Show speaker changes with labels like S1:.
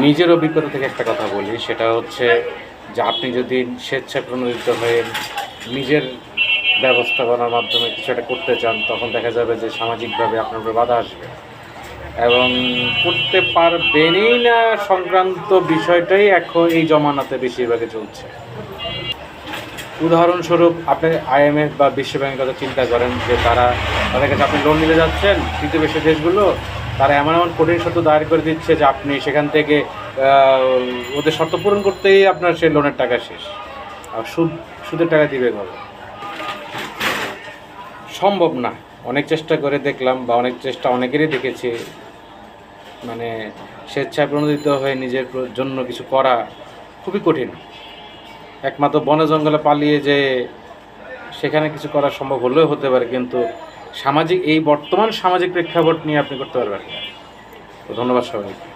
S1: নিজের অভিজ্ঞতা থেকে একটা কথা বলি, সেটা হচ্ছে যে আপনি যদি স্বেচ্ছায় প্রণোদিত হয়ে নিজের ব্যবস্থাপনার মাধ্যমে কিছু একটা করতে চান, তখন দেখা যাবে যে সামাজিকভাবে আপনার উপরে বাধা আসবে এবং করতে পারবেনই না সংক্রান্ত বিষয়টাই এখন এই জমানাতে বেশিরভাগে চলছে। উদাহরণস্বরূপ আপনি আইএমএফ বা বিশ্বব্যাংকের কথা চিন্তা করেন যে তাদের কাছে আপনি লোন নিতে যাচ্ছেন, তৃতীয় বিশ্বের দেশগুলো তারা এমন এমন কঠিন শর্ত দায়ের করে দিচ্ছে যে আপনি সেখান থেকে ওদের শর্ত পূরণ করতেই আপনার সেই লোনের টাকা শেষ, আর সুদের টাকা দিবে কবে? সম্ভব না। অনেক চেষ্টা করে দেখলাম, বা অনেকেরই দেখেছি, মানে স্বেচ্ছায় প্রণোদিত হয়ে নিজের জন্য কিছু করা খুবই কঠিন। একমাত্র বনে জঙ্গলে পালিয়ে যে সেখানে কিছু করা সম্ভব হলেও হতে পারে, কিন্তু এই বর্তমান সামাজিক প্রেক্ষাপট নিয়ে আপনি করতে পারবেন না। তো ধন্যবাদ সবাইকে।